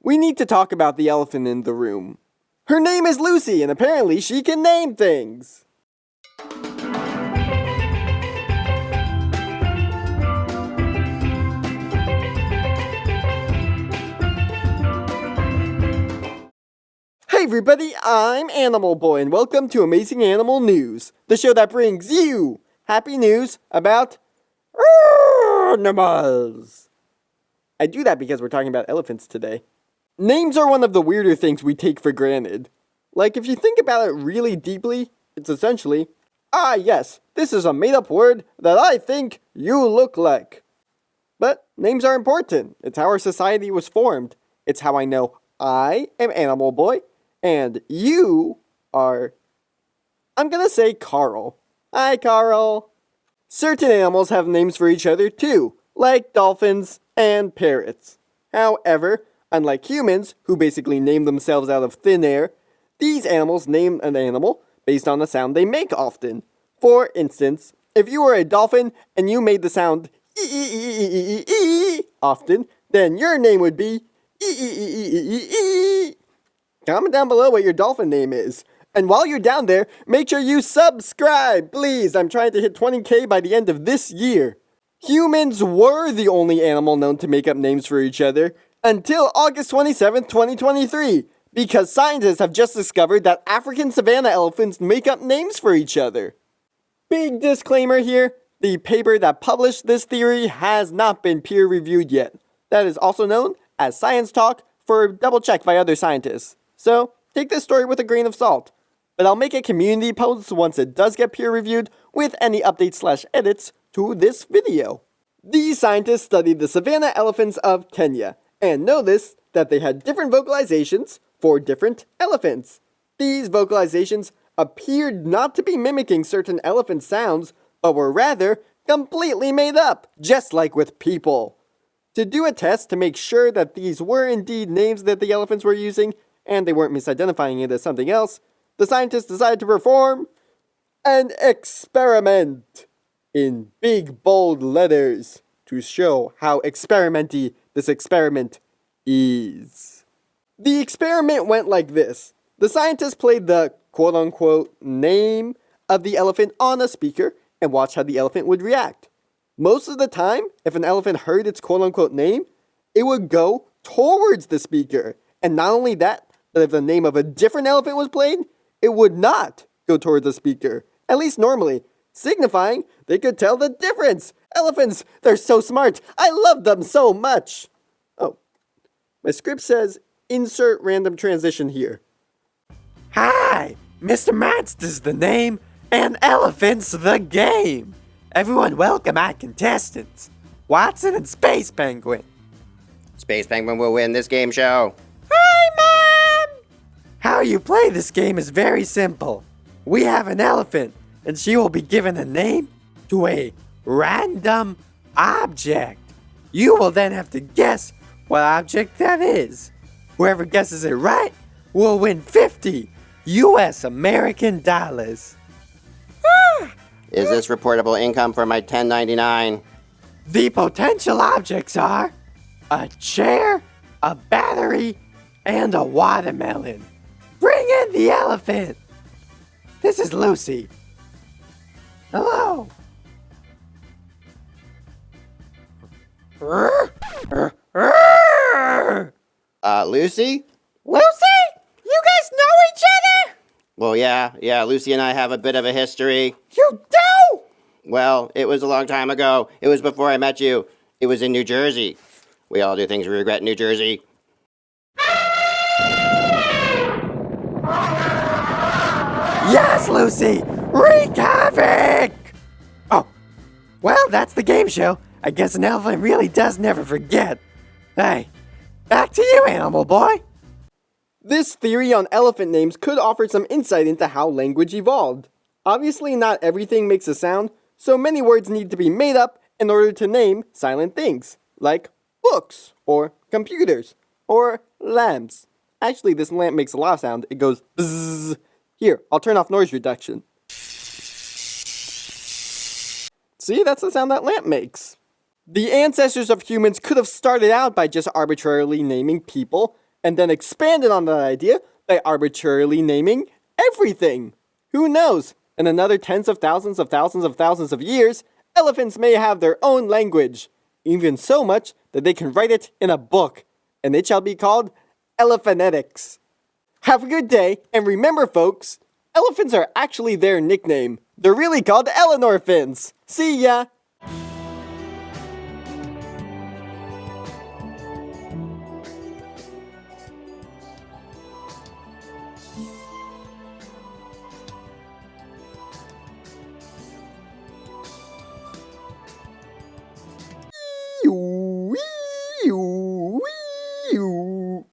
We need to talk about the elephant in the room. Her name is Lucy, and apparently she can name things. Hey everybody, I'm Animal Boy, and welcome to Amazing Animal News, the show that brings you happy news about animals. I do that because we're talking about elephants today. Names are one of the weirder things we take for granted. Like, if you think about it really deeply, it's essentially, yes, this is a made-up word that I think you look like. But names are important. It's how our society was formed. It's how I know I am Animal Boy, and you are, I'm gonna say Carl. Hi, Carl. Certain animals have names for each other too, like dolphins and parrots. However, unlike humans, who basically name themselves out of thin air, these animals name an animal based on the sound they make often. For instance, if you were a dolphin and you made the sound often, then your name would be Comment down below what your dolphin name is. And while you're down there, make sure you subscribe, please. I'm trying to hit 20K by the end of this year. Humans were the only animal known to make up names for each other until August 27th, 2023, because scientists have just discovered that African savanna elephants make up names for each other. Big disclaimer here, the paper that published this theory has not been peer-reviewed yet. That is also known as science talk for double check by other scientists. So, take this story with a grain of salt. But I'll make a community post once it does get peer-reviewed with any updates/edits to this video. These scientists studied the savanna elephants of Kenya and noticed that they had different vocalizations for different elephants. These vocalizations appeared not to be mimicking certain elephant sounds, but were rather completely made up, just like with people. To do a test to make sure that these were indeed names that the elephants were using, and they weren't misidentifying it as something else, the scientists decided to perform an experiment in big bold letters to show how experimenty this experiment is. The experiment went like this. The scientists played the quote-unquote name of the elephant on a speaker and watched how the elephant would react. Most of the time, if an elephant heard its quote-unquote name, it would go towards the speaker. And not only that, but if the name of a different elephant was played, it would not go towards the speaker, at least normally, signifying they could tell the difference. Elephants, they're so smart. I love them so much. Oh, my script says insert random transition here. Hi, Mr. Monster's the name, and elephants the game. Everyone welcome our contestants, Hoatzin and Space Penguin. Space Penguin will win this game show. Hi, Mom! How you play this game is very simple. We have an elephant, and she will be given a name to a random object. You will then have to guess what object that is. Whoever guesses it right will win 50 US American dollars. Is this reportable income for my 1099? The potential objects are a chair, a battery, and a watermelon. Bring in the elephant. This is Lucy. Hello. Lucy? Lucy? You guys know each other? Well, yeah, Lucy and I have a bit of a history. You do? Well, it was a long time ago. It was before I met you. It was in New Jersey. We all do things we regret in New Jersey. Yes, Lucy! Wreak havoc! Oh, well, that's the game show. I guess an elephant really does never forget. Hey, back to you, Animal Boy. This theory on elephant names could offer some insight into how language evolved. Obviously, not everything makes a sound, so many words need to be made up in order to name silent things, like books, or computers, or lamps. Actually, this lamp makes a lot of sound. It goes bzzz. Here, I'll turn off noise reduction. See, that's the sound that lamp makes. The ancestors of humans could have started out by just arbitrarily naming people and then expanded on that idea by arbitrarily naming everything. Who knows? In another tens of thousands of years, elephants may have their own language, even so much that they can write it in a book, and it shall be called elephonetics. Have a good day, and remember folks, elephants are actually their nickname. They're really called Eleanor fins. See ya!